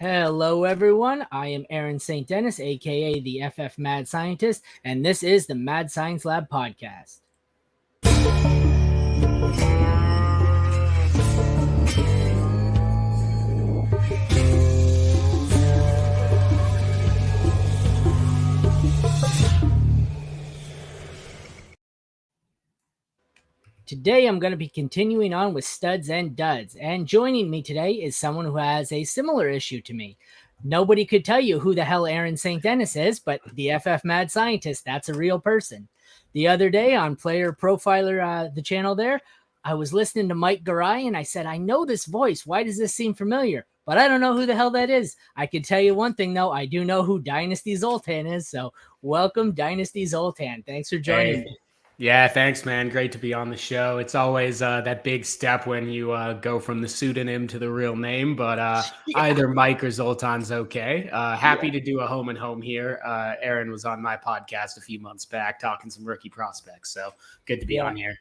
Hello, everyone. I am Aaron St. Dennis, aka the FF Mad Scientist, and this is the Mad Science Lab podcast. Today, I'm going to be continuing on with studs and duds, and joining me today is someone who has a similar issue to me. Nobody could tell you who the hell Aaron St. Dennis is, but the FF Mad Scientist, that's a real person. The other day on Player Profiler, the channel there, I was listening to Mike Garai, and I said, I know this voice. Why does this seem familiar? But I don't know who the hell that is. I can tell you one thing, though. I do know who Dynasty Zoltan is, so welcome, Dynasty Zoltan. Thanks for joining me. Yeah, thanks, man. Great to be on the show. It's always that big step when you go from the pseudonym to the real name, but either Mike or Zoltan's okay. Happy to do a home and home here. Aaron was on my podcast a few months back talking some rookie prospects, so good to be on here.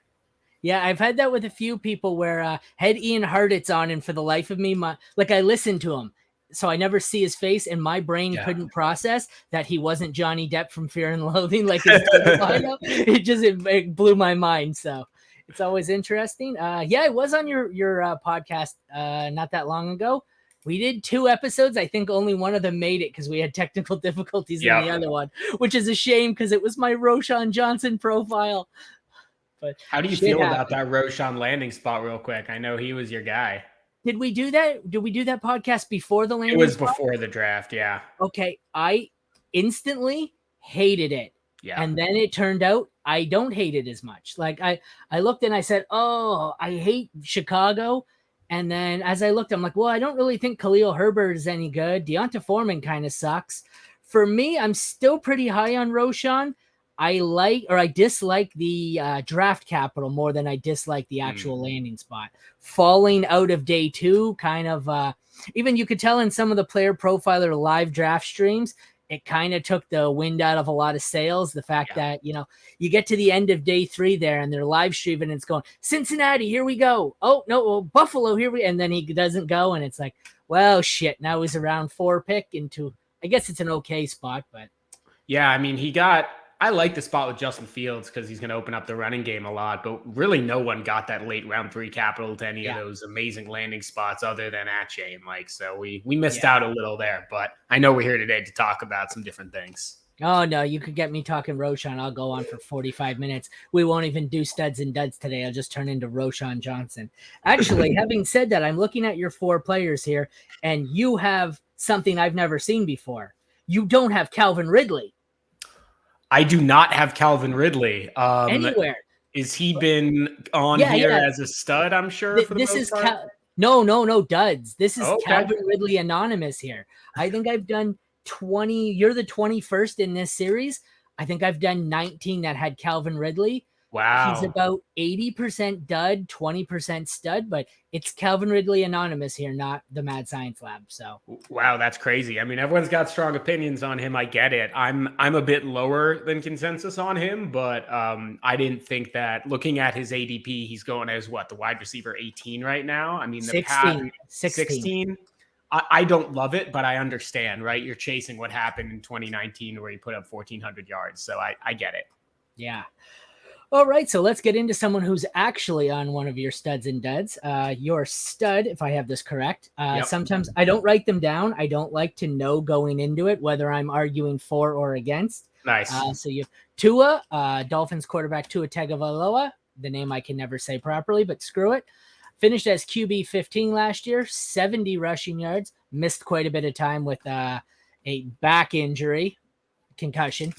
Yeah, I've had that with a few people where had Ian Hartitz on, and for the life of me, I listened to him. So I never see his face, and my brain couldn't process that he wasn't Johnny Depp from Fear and Loathing, like his lineup. It blew my mind. So it's always interesting. I was on your podcast not that long ago. We did 2 episodes. I think only one of them made it because we had technical difficulties in the other one, which is a shame because it was my Roshan Johnson profile. But how do you feel about that Roshan landing spot real quick? I know he was your guy. Did we do that? Did we do that podcast before the landing? It was before the draft, yeah. Okay, I instantly hated it. Yeah. And then it turned out I don't hate it as much. Like I looked and I said, oh, I hate Chicago. And then as I looked, I'm like, well, I don't really think Khalil Herbert is any good. Deonta Foreman kind of sucks. For me, I'm still pretty high on Roshan. I dislike the draft capital more than I dislike the actual landing spot. Falling out of day 2, kind of, even you could tell in some of the Player Profiler live draft streams, it kind of took the wind out of a lot of sails. The fact that, you get to the end of day 3 there and they're live streaming and it's going, Cincinnati, here we go. Oh, no, Buffalo, here we, and then he doesn't go. And it's like, well, shit, now he's a round 4 pick into, I guess it's an okay spot, but. Yeah, I mean, I like the spot with Justin Fields because he's going to open up the running game a lot, but really no one got that late round 3 capital to any of those amazing landing spots other than Ache and Mike. So we missed out a little there, but I know we're here today to talk about some different things. Oh, no, you could get me talking Roshan. I'll go on for 45 minutes. We won't even do studs and duds today. I'll just turn into Roshan Johnson. Actually, having said that, I'm looking at your 4 players here, and you have something I've never seen before. You don't have Calvin Ridley. I do not have Calvin Ridley. Anywhere. Is he been on here as a stud, I'm sure? No, duds. This is Calvin Ridley Anonymous here. I think I've done 20. You're the 21st in this series. I think I've done 19 that had Calvin Ridley. Wow. He's about 80% dud, 20% stud, but it's Calvin Ridley Anonymous here, not the Mad Science Lab. So wow, that's crazy. I mean, everyone's got strong opinions on him. I get it. I'm a bit lower than consensus on him, but I didn't think that looking at his ADP, he's going as the wide receiver 18 right now. I mean, the 16. I don't love it, but I understand, right? You're chasing what happened in 2019 where he put up 1,400 yards. So I get it. Yeah. All right, so let's get into someone who's actually on one of your studs and duds. Your stud, if I have this correct. Sometimes I don't write them down. I don't like to know going into it whether I'm arguing for or against. Nice. So you have Tua, Dolphins quarterback Tua Tagovailoa, the name I can never say properly, but screw it. Finished as QB 15 last year, 70 rushing yards. Missed quite a bit of time with a back injury, concussion.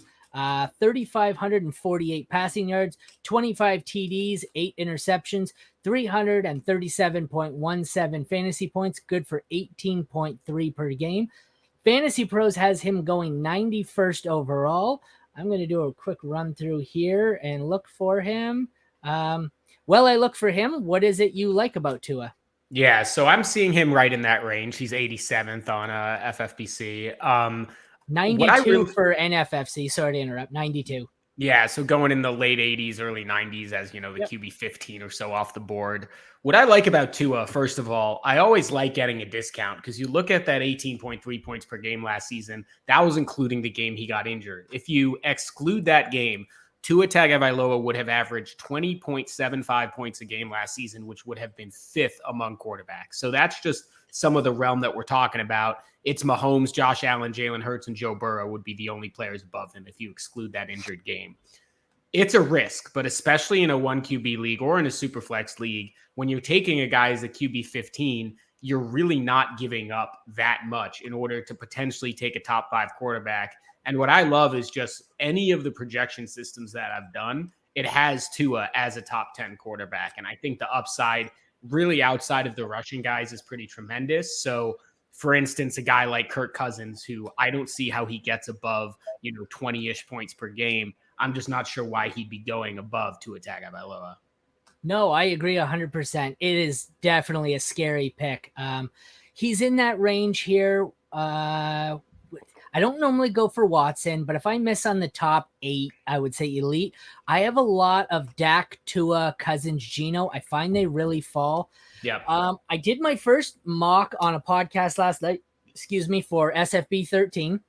3,548 passing yards, 25 TDs, 8 interceptions, 337.17 fantasy points, good for 18.3 per game. Fantasy Pros has him going 91st overall. I'm going to do a quick run through here and look for him. I look for him. What is it you like about Tua? Yeah, so I'm seeing him right in that range. He's 87th on FFPC. 92 for NFFC. Sorry to interrupt. 92. Yeah, so going in the late 80s, early 90s as, the Yep. QB 15 or so off the board. What I like about Tua, first of all, I always like getting a discount because you look at that 18.3 points per game last season, that was including the game he got injured. If you exclude that game, Tua Tagovailoa would have averaged 20.75 points a game last season, which would have been fifth among quarterbacks. So that's just some of the realm that we're talking about. It's Mahomes, Josh Allen, Jalen Hurts, and Joe Burrow would be the only players above him if you exclude that injured game. It's a risk, but especially in a 1 QB league or in a super flex league, when you're taking a guy as a QB 15, you're really not giving up that much in order to potentially take a top 5 quarterback. And what I love is just any of the projection systems that I've done, it has Tua as a top 10 quarterback. And I think the upside really outside of the rushing guys is pretty tremendous. So for instance, a guy like Kirk Cousins, who I don't see how he gets above, 20-ish points per game. I'm just not sure why he'd be going above Tua Tagovailoa. No, I agree 100%. It is definitely a scary pick. He's in that range here. I don't normally go for Watson, but if I miss on the top 8, I would say elite. I have a lot of Dak, Tua, Cousins, Geno. I find they really fall. Yeah. I did my first mock on a podcast last night, for SFB 13.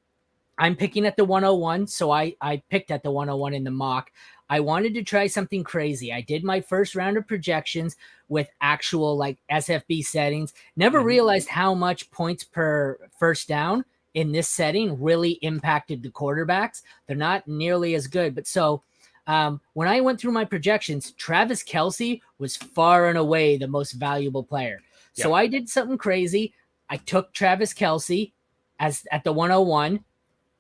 I'm picking at the 101, so I picked at the 101 in the mock. I wanted to try something crazy. I did my first round of projections with actual SFB settings. Never realized how much points per first down in this setting really impacted the quarterbacks. They're not nearly as good. But so when I went through my projections, Travis Kelce was far and away the most valuable player. So I did something crazy. I took Travis Kelce at the 101,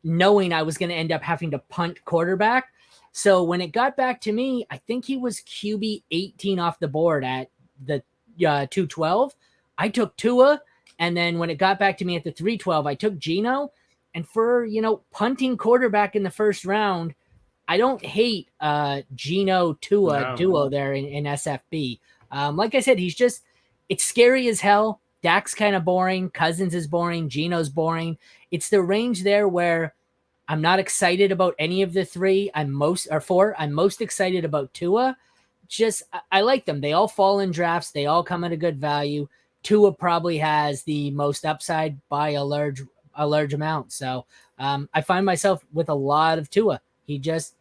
knowing I was going to end up having to punt quarterback. So when it got back to me, I think he was QB 18 off the board at the 212. I took Tua. And then when it got back to me at the 312, I took Geno. And for, punting quarterback in the first round, I don't hate Geno Tua duo there in SFB. Like I said, it's scary as hell. Dak's kind of boring. Cousins is boring. Geno's boring. It's the range there where I'm not excited about any of the 3. I'm most excited about Tua. I like them. They all fall in drafts. They all come at a good value. Tua probably has the most upside by a large amount. So I find myself with a lot of Tua. He just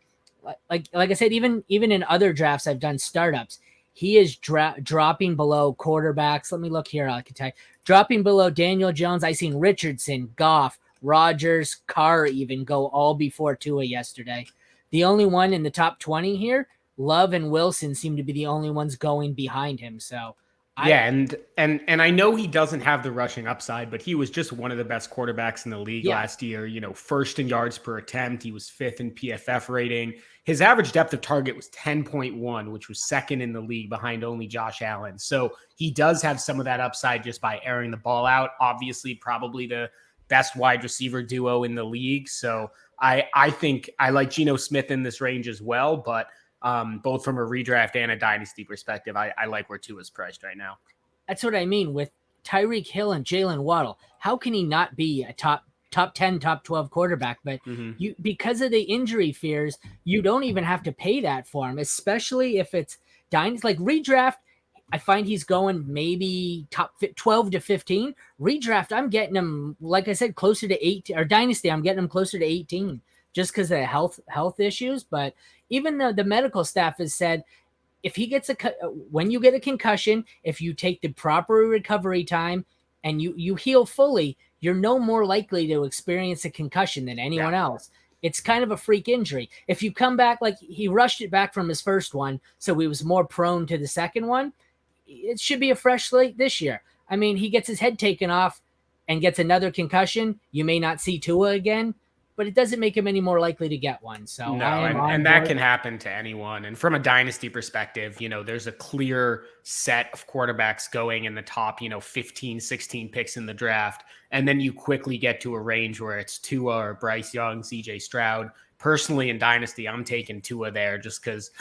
like I said, even in other drafts I've done startups, he is dropping below quarterbacks. Let me look here. I can tell you. Dropping below Daniel Jones. I seen Richardson, Goff, Rodgers, Carr even go all before Tua yesterday. The only one in the top 20 here, Love and Wilson, seem to be the only ones going behind him. So and I know he doesn't have the rushing upside, but he was just one of the best quarterbacks in the league last year. First in yards per attempt. He was 5th in PFF rating. His average depth of target was 10.1, which was 2nd in the league behind only Josh Allen. So he does have some of that upside just by airing the ball out. Obviously, probably the best wide receiver duo in the league. So I think I like Geno Smith in this range as well, but both from a redraft and a dynasty perspective, I like where Tua's priced right now. That's what I mean with Tyreek Hill and Jalen Waddle. How can he not be a top 10, top 12 quarterback? But because of the injury fears, you don't even have to pay that for him, especially if it's dynasty. Like redraft, I find he's going maybe top 12 to 15. Redraft, I'm getting him, like I said, closer to 18. Or dynasty, I'm getting him closer to 18 just because of health issues. But even though the medical staff has said, if he gets when you get a concussion, if you take the proper recovery time and you heal fully, you're no more likely to experience a concussion than anyone else. It's kind of a freak injury. If you come back, like he rushed it back from his first one, so he was more prone to the second one, it should be a fresh slate this year. I mean, he gets his head taken off and gets another concussion. You may not see Tua again, but it doesn't make him any more likely to get one. So no, and that can happen to anyone. And from a dynasty perspective, there's a clear set of quarterbacks going in the top, 15, 16 picks in the draft. And then you quickly get to a range where it's Tua or Bryce Young, CJ Stroud. Personally, in dynasty, I'm taking Tua there just because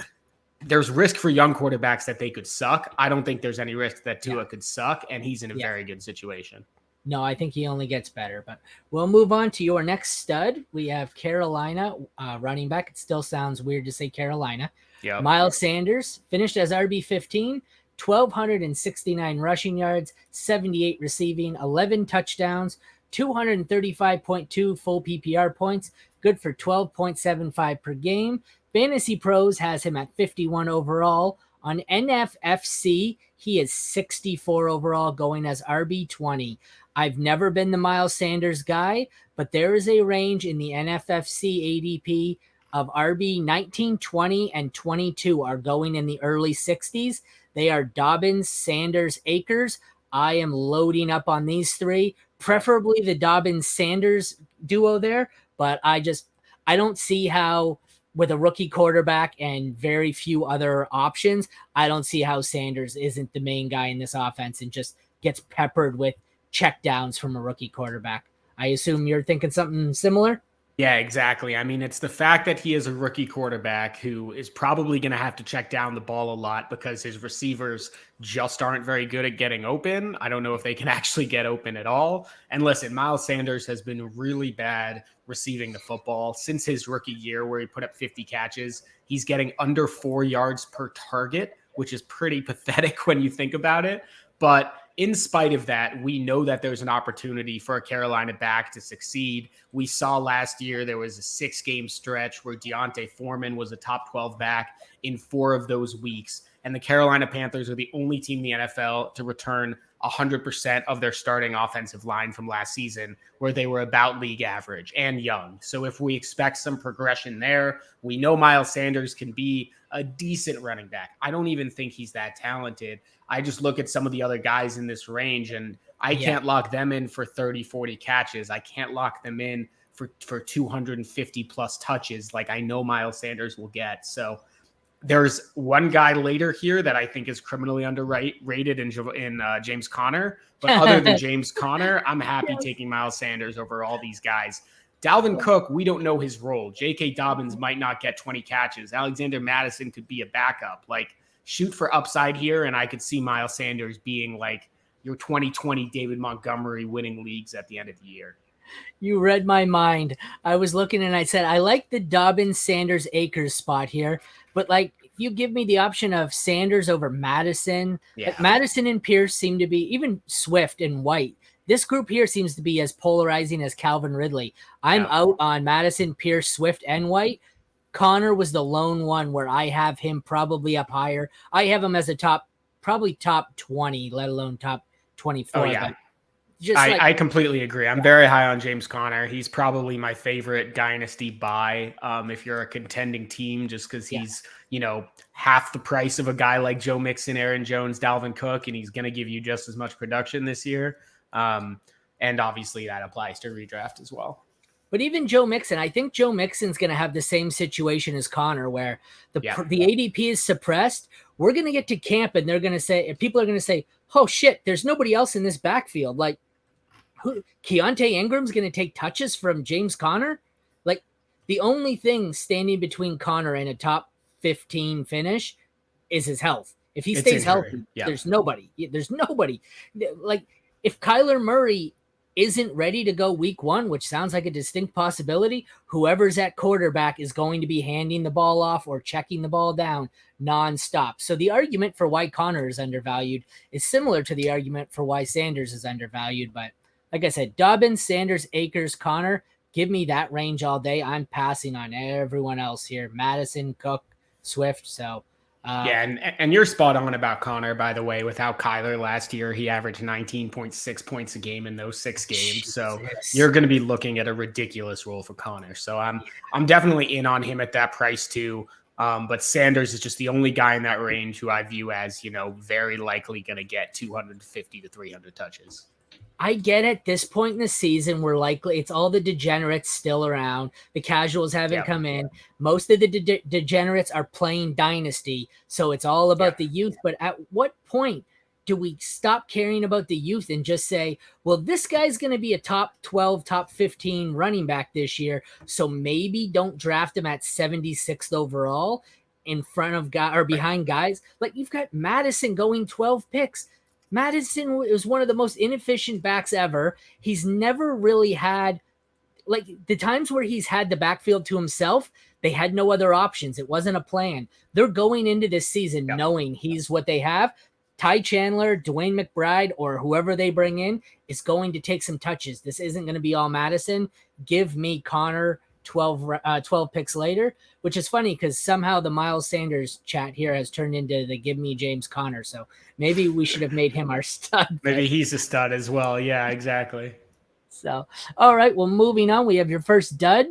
there's risk for young quarterbacks that they could suck. I don't think there's any risk that Tua could suck, and he's in a very good situation. No, I think he only gets better. But we'll move on to your next stud. We have Carolina running back. It still sounds weird to say Carolina. Yep. Miles Sanders finished as RB15, 1,269 rushing yards, 78 receiving, 11 touchdowns, 235.2 full PPR points, good for 12.75 per game. Fantasy Pros has him at 51 overall. On NFFC, he is 64 overall, going as RB20. I've never been the Miles Sanders guy, but there is a range in the NFFC ADP of RB 19, 20, and 22 are going in the early 60s. They are Dobbins, Sanders, Akers. I am loading up on these three, preferably the Dobbins-Sanders duo there, but I don't see how, with a rookie quarterback and very few other options, I don't see how Sanders isn't the main guy in this offense and just gets peppered with checkdowns from a rookie quarterback. I assume you're thinking something similar? Yeah, exactly. I mean, it's the fact that he is a rookie quarterback who is probably going to have to check down the ball a lot because his receivers just aren't very good at getting open. I don't know if they can actually get open at all. And listen, Miles Sanders has been really bad receiving the football since his rookie year, where he put up 50 catches. He's getting under 4 yards per target, which is pretty pathetic when you think about it. But in spite of that, we know that there's an opportunity for a Carolina back to succeed. We saw last year there was a 6-game stretch where Deontay Foreman was a top 12 back in 4 of those weeks. And the Carolina Panthers are the only team in the NFL to return 100% of their starting offensive line from last season, where they were about league average and young. So if we expect some progression there, we know Miles Sanders can be a decent running back. I don't even think he's that talented. I just look at some of the other guys in this range, and I can't lock them in for 30, 40 catches. I can't lock them in for 250 plus touches like I know Miles Sanders will get. So there's one guy later here that I think is criminally underrated in James Conner. But other than James Conner, I'm happy taking Miles Sanders over all these guys. Dalvin Cook, we don't know his role. J.K. Dobbins might not get 20 catches. Alexander Mattison could be a backup. Like, shoot for upside here, and I could see Miles Sanders being like your 2020 David Montgomery winning leagues at the end of the year. You read my mind. I was looking and I said, I like the Dobbins, Sanders, Akers spot here, but like, if you give me the option of Sanders over Madison, like Madison and Pierce seem to be, even Swift and White, this group here seems to be as polarizing as Calvin Ridley. I'm out on Madison, Pierce, Swift, and White. Connor was the lone one where I have him probably up higher. I have him as a probably top 20, let alone top 24. Oh, yeah. I completely agree. I'm very high on James Conner. He's probably my favorite dynasty buy if you're a contending team, just because he's, half the price of a guy like Joe Mixon, Aaron Jones, Dalvin Cook, and he's going to give you just as much production this year. And obviously that applies to redraft as well. But even Joe Mixon, I think Joe Mixon's going to have the same situation as Connor, where the ADP is suppressed. We're going to get to camp, and people are going to say, "Oh shit, there's nobody else in this backfield." Like, Keontae Ingram's going to take touches from James Conner? Like, the only thing standing between Conner and a top 15 finish is his health. If he stays healthy, there's nobody. There's nobody. Like, if Kyler Murray isn't ready to go week 1, which sounds like a distinct possibility, whoever's at quarterback is going to be handing the ball off or checking the ball down nonstop. So the argument for why Connor is undervalued is similar to the argument for why Sanders is undervalued. But like I said, Dobbins, Sanders, Akers, Connor, give me that range all day. I'm passing on everyone else here. Madison, Cook, Swift. So and you're spot on about Connor, by the way. Without Kyler last year, he averaged 19.6 points a game in those 6 games. So you're going to be looking at a ridiculous role for Connor. So I'm definitely in on him at that price too. But Sanders is just the only guy in that range who I view as, very likely going to get 250 to 300 touches. I get at this point in the season, we're likely, it's all the degenerates still around. The casuals haven't come in. Most of the degenerates are playing Dynasty. So it's all about the youth. But at what point do we stop caring about the youth and just say, well, this guy's going to be a top 12, top 15 running back this year. So maybe don't draft him at 76th overall in front of guys or behind guys. Like, you've got Madison going 12 picks. Madison was one of the most inefficient backs ever. He's never really had, like, the times where he's had the backfield to himself, they had no other options. It wasn't a plan. They're going into this season knowing he's what they have. Ty Chandler, Dwayne McBride, or whoever they bring in is going to take some touches. This isn't going to be all Madison. Give me Connor 12 picks later, which is funny because somehow the Miles Sanders chat here has turned into the give me James Conner. So maybe we should have made him our stud. Maybe he's a stud as well. Yeah, exactly. So, all right. Well, moving on, we have your first dud.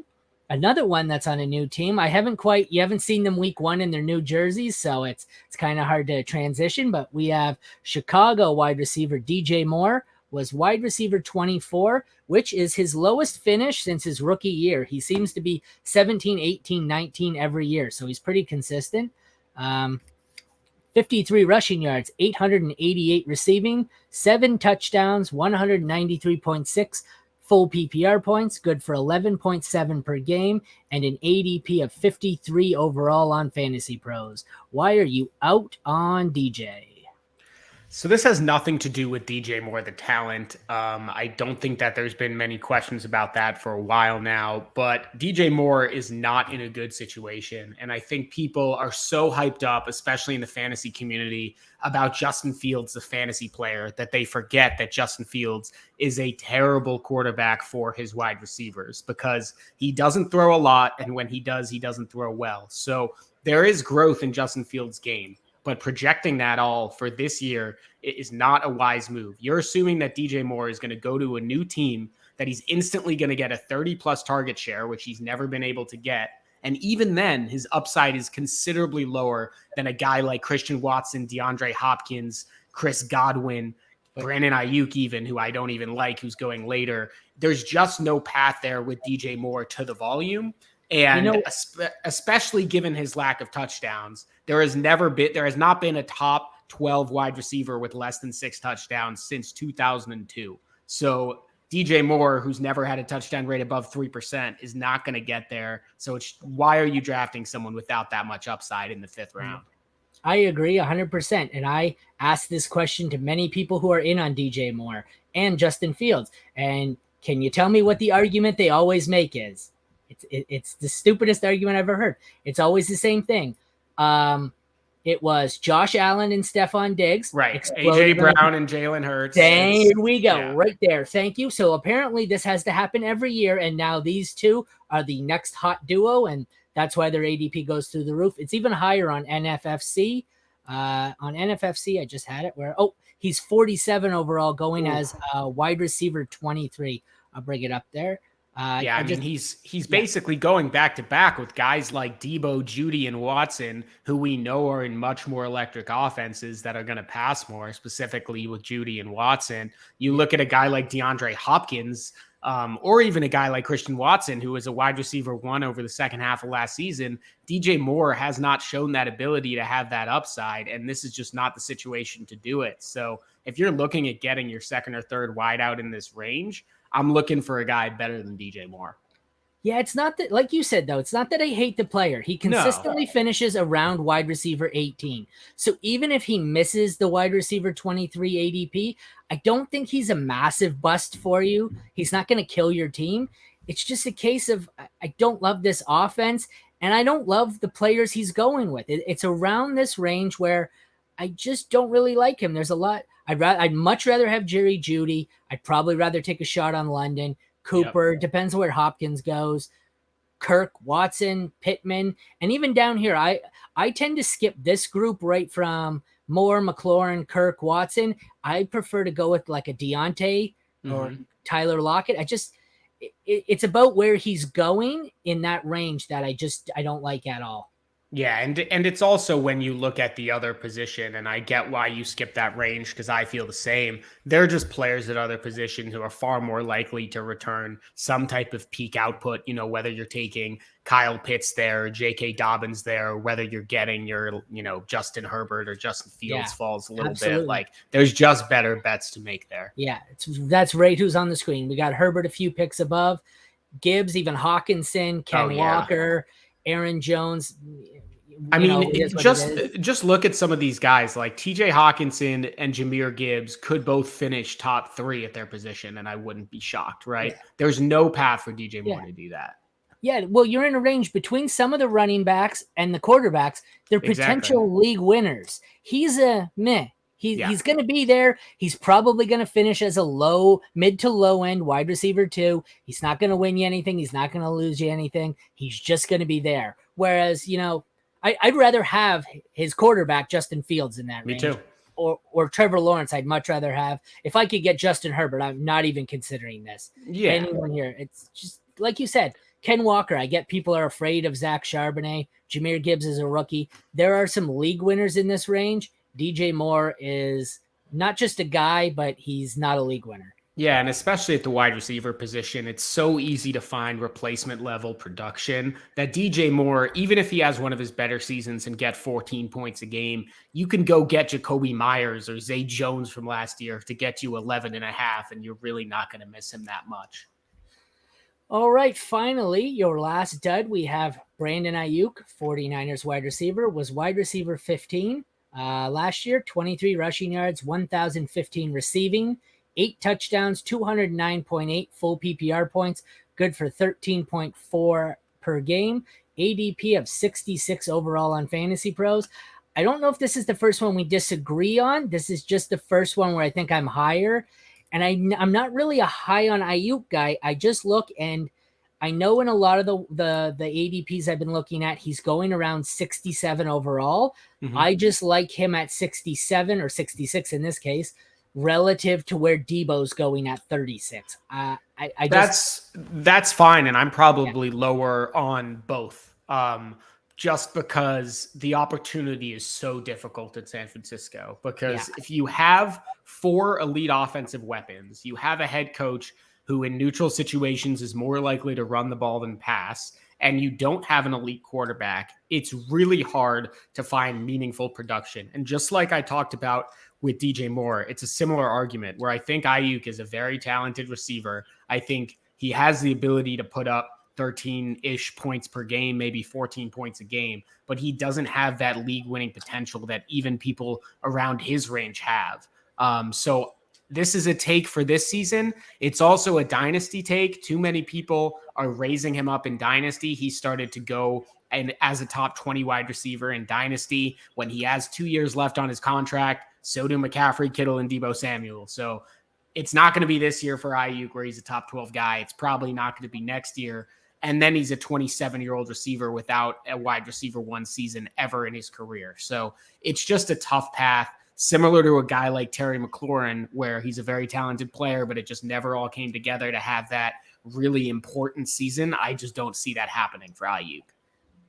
Another one that's on a new team. You haven't seen them week one in their new jerseys, so it's kind of hard to transition, but we have Chicago wide receiver DJ Moore was wide receiver 24, which is his lowest finish since his rookie year. He seems to be 17, 18, 19 every year, so he's pretty consistent. 53 rushing yards, 888 receiving, 7 touchdowns, 193.6 full PPR points, good for 11.7 per game, and an ADP of 53 overall on Fantasy Pros. Why are you out on DJ? So this has nothing to do with DJ Moore, the talent. I don't think that there's been many questions about that for a while now, but DJ Moore is not in a good situation. And I think people are so hyped up, especially in the fantasy community, about Justin Fields, the fantasy player, that they forget that Justin Fields is a terrible quarterback for his wide receivers because he doesn't throw a lot. And when he does, he doesn't throw well. So there is growth in Justin Fields' game. But projecting that all for this year is not a wise move. You're assuming that DJ Moore is going to go to a new team, that he's instantly going to get a 30-plus target share, which he's never been able to get. And even then, his upside is considerably lower than a guy like Christian Watson, DeAndre Hopkins, Chris Godwin, Brandon Ayuk even, who I don't even like, who's going later. There's just no path there with DJ Moore to the volume. And especially given his lack of touchdowns, there has not been a top 12 wide receiver with less than 6 touchdowns since 2002. So DJ Moore, who's never had a touchdown rate above 3%, is not going to get there. So why are you drafting someone without that much upside in the 5th round? I agree 100%. And I asked this question to many people who are in on DJ Moore and Justin Fields. And can you tell me what the argument they always make is? It's the stupidest argument I've ever heard. It's always the same thing. It was Josh Allen and Stephon Diggs. Right. AJ Brown and Jalen Hurts. There we go. Right there. Thank you. So apparently this has to happen every year. And now these two are the next hot duo. And that's why their ADP goes through the roof. It's even higher on NFFC. On NFFC, I just had it he's 47 overall going as wide receiver 23. I'll bring it up there. He's basically going back to back with guys like Debo, Judy, and Watson, who we know are in much more electric offenses that are going to pass more, specifically with Judy and Watson. You look at a guy like DeAndre Hopkins, or even a guy like Christian Watson, who was a wide receiver 1 over the second half of last season. DJ Moore has not shown that ability to have that upside, and this is just not the situation to do it. So if you're looking at getting your second or third wideout in this range, I'm looking for a guy better than DJ Moore. Yeah, it's not that, like you said, though, it's not that I hate the player. He consistently finishes around wide receiver 18. So even if he misses the wide receiver 23 ADP, I don't think he's a massive bust for you. He's not going to kill your team. It's just a case of I don't love this offense, and I don't love the players he's going with. It's around this range where I just don't really like him. There's a lot. I'd much rather have Jerry Jeudy. I'd probably rather take a shot on London. Cooper, depends where Hopkins goes. Kirk, Watson, Pittman, and even down here, I tend to skip this group right from Moore, McLaurin, Kirk, Watson. I prefer to go with like a Deontay or Tyler Lockett. It's about where he's going in that range that I don't like at all. Yeah, and it's also when you look at the other position, and I get why you skip that range because I feel the same. They're just players at other positions who are far more likely to return some type of peak output, whether you're taking Kyle Pitts there, J.K. Dobbins there, or whether you're getting your, Justin Herbert or Justin Fields falls a little bit. Like, there's just better bets to make there. Yeah, that's right who's on the screen. We got Herbert a few picks above, Gibbs, even Hawkinson, Ken Walker, Aaron Jones. I you know, mean, it is what it is. just look at some of these guys like TJ Hawkinson and Jahmyr Gibbs could both finish top 3 at their position, and I wouldn't be shocked, right? Yeah. There's no path for DJ Moore Yeah. to do that. Yeah, well, you're in a range between some of the running backs and the quarterbacks. They're potential league winners. He's a meh. He's going to be there. He's probably going to finish as a mid to low end wide receiver too. He's not going to win you anything. He's not going to lose you anything. He's just going to be there. Whereas, you know, I'd rather have his quarterback Justin Fields in that range. Me too. Or Trevor Lawrence. I'd much rather have. If I could get Justin Herbert, I'm not even considering this. Yeah. Anyone here. It's just like you said. Ken Walker, I get people are afraid of Zach Charbonnet. Jahmyr Gibbs is a rookie. There are some league winners in this range. DJ Moore is not just a guy, but he's not a league winner. Yeah, and especially at the wide receiver position, it's so easy to find replacement level production that DJ Moore, even if he has one of his better seasons and get 14 points a game, you can go get Jacoby Myers or Zay Jones from last year to get you 11 and a half, and you're really not going to miss him that much. All right, finally, your last dud, we have Brandon Ayuk, 49ers wide receiver, was wide receiver 15 last year, 23 rushing yards, 1,015 receiving, 8 touchdowns, 209.8 full PPR points, good for 13.4 per game, ADP of 66 overall on Fantasy Pros. I don't know if this is the first one we disagree on. This is just the first one where I think I'm higher. And I'm not really a high on Ayuk guy. I just look and I know in a lot of the ADPs I've been looking at, he's going around 67 overall. Mm-hmm. I just like him at 67 or 66 in this case, relative to where Debo's going at 36. That's fine. And I'm probably lower on both. Just because the opportunity is so difficult in San Francisco. Because if you have 4 elite offensive weapons, you have a head coach who in neutral situations is more likely to run the ball than pass, and you don't have an elite quarterback, it's really hard to find meaningful production. And just like I talked about with DJ Moore, it's a similar argument where I think Ayuk is a very talented receiver. I think he has the ability to put up 13-ish points per game, maybe 14 points a game, but he doesn't have that league-winning potential that even people around his range have. So this is a take for this season. It's also a dynasty take. Too many people are raising him up in dynasty. He started to go and as a top 20 wide receiver in dynasty when he has 2 years left on his contract. So do McCaffrey, Kittle, and Deebo Samuel. So it's not going to be this year for Ayuk where he's a top 12 guy. It's probably not going to be next year. And then he's a 27-year-old receiver without a wide receiver 1 season ever in his career. So it's just a tough path, similar to a guy like Terry McLaurin, where he's a very talented player, but it just never all came together to have that really important season. I just don't see that happening for Ayuk.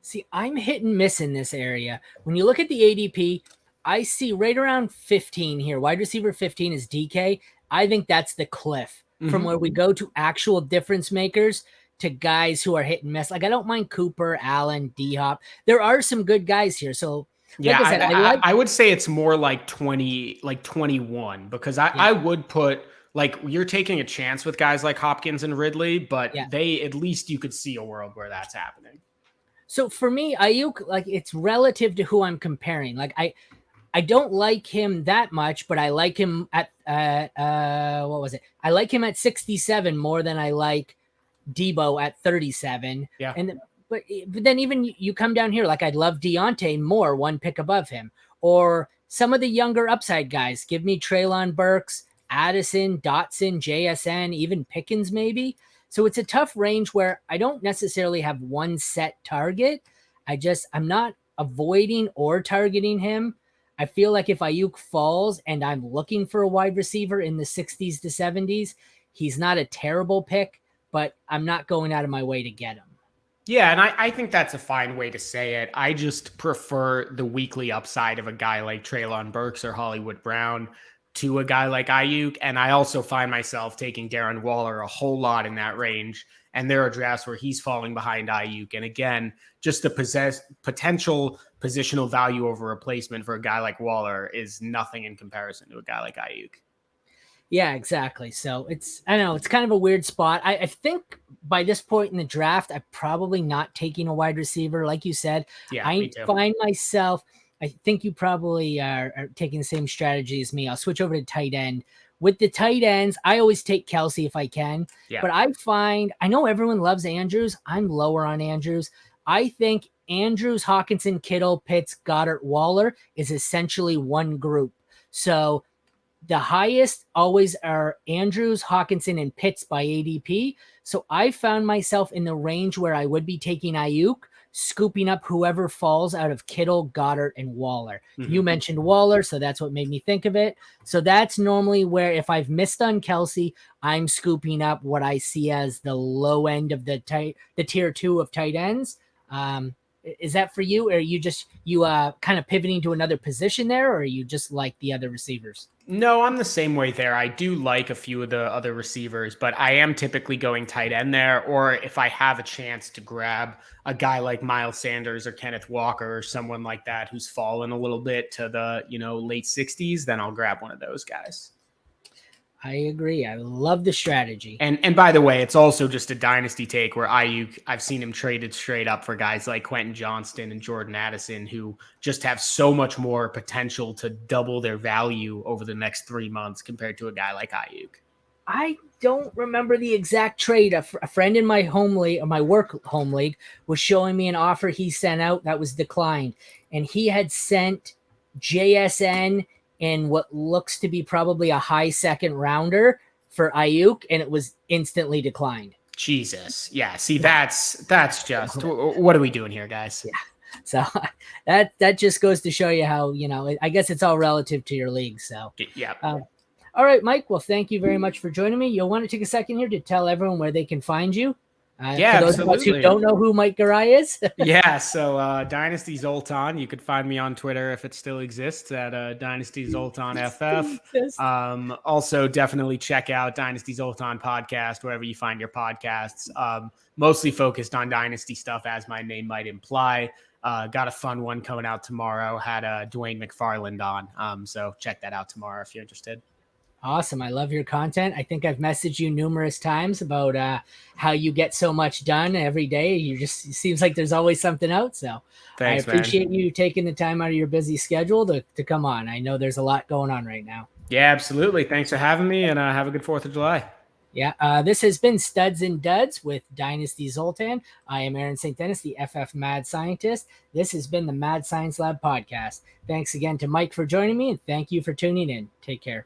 See, I'm hit and miss in this area. When you look at the ADP, I see right around 15 here. Wide receiver 15 is DK. I think that's the cliff from where we go to actual difference makers to guys who are hit and miss. Like, I don't mind Cooper, Allen, D-Hop. There are some good guys here. So, like I said, I would say it's more like 20, like 21, because I would put, like, you're taking a chance with guys like Hopkins and Ridley, but they, at least you could see a world where that's happening. So for me, Ayuk, like, it's relative to who I'm comparing. Like, I don't like him that much, but I like him at, what was it? I like him at 67 more than I like Debo at 37. Yeah. But then even you come down here, like, I'd love Deontay more, 1 pick above him, or some of the younger upside guys. Give me Treylon Burks, Addison, Dotson, JSN, even Pickens maybe. So it's a tough range where I don't necessarily have one set target. I'm not avoiding or targeting him. I feel like if Ayuk falls and I'm looking for a wide receiver in the 60s to 70s, he's not a terrible pick, but I'm not going out of my way to get him. Yeah, and I think that's a fine way to say it. I just prefer the weekly upside of a guy like Treylon Burks or Hollywood Brown to a guy like Ayuk. And I also find myself taking Darren Waller a whole lot in that range. And there are drafts where he's falling behind Ayuk. And again, just the potential positional value over replacement for a guy like Waller is nothing in comparison to a guy like Ayuk. Yeah, exactly. So I don't know, it's kind of a weird spot. I think by this point in the draft, I'm probably not taking a wide receiver. Like you said, Yeah, me I too. find myself, I think you probably are taking the same strategy as me. I'll switch over to tight end. With the tight ends, I always take Kelsey if I can. Yeah. But I know everyone loves Andrews. I'm lower on Andrews. I think Andrews, Hawkinson, Kittle, Pitts, Goddard, Waller is essentially one group. So the highest always are Andrews, Hawkinson, and Pitts by ADP. So I found myself in the range where I would be taking Ayuk, scooping up whoever falls out of Kittle, Goddard, and Waller. Mm-hmm. You mentioned Waller, so that's what made me think of it. So that's normally where, if I've missed on Kelsey, I'm scooping up what I see as the low end of the tier 2 of tight ends. Is that for you, or are you kind of pivoting to another position there, or are you just like the other receivers? No, I'm the same way there. I do like a few of the other receivers, but I am typically going tight end there. Or if I have a chance to grab a guy like Miles Sanders or Kenneth Walker or someone like that who's fallen a little bit to the, late 60s, then I'll grab one of those guys. I agree. I love the strategy. And by the way, it's also just a dynasty take where I've seen him traded straight up for guys like Quentin Johnston and Jordan Addison, who just have so much more potential to double their value over the next 3 months compared to a guy like Ayuk. I don't remember the exact trade. A friend in my home league, or my work home league, was showing me an offer he sent out that was declined. And he had sent JSN and what looks to be probably a high second rounder for Ayuk, and it was instantly declined. Jesus. Yeah. See, that's just, what are we doing here, guys? Yeah. So that just goes to show you how, I guess it's all relative to your league. So, yeah. All right, Mike. Well, thank you very much for joining me. You'll want to take a second here to tell everyone where they can find you. Yeah, for those of us who don't know who Mike Garai is. Yeah, so Dynasty Zoltan. You could find me on Twitter if it still exists at Dynasty Zoltan FF. Also, definitely check out Dynasty Zoltan podcast wherever you find your podcasts. Mostly focused on Dynasty stuff, as my name might imply. Got a fun one coming out tomorrow. Had Dwayne McFarland on. So check that out tomorrow if you're interested. Awesome. I love your content. I think I've messaged you numerous times about how you get so much done every day. It seems like there's always something out. So thanks, I appreciate you taking the time out of your busy schedule to come on. I know there's a lot going on right now. Yeah, absolutely. Thanks for having me, and have a good 4th of July. Yeah, this has been Studs and Duds with Dynasty Zoltan. I am Aaron St. Dennis, the FF Mad Scientist. This has been the Mad Science Lab podcast. Thanks again to Mike for joining me, and thank you for tuning in. Take care.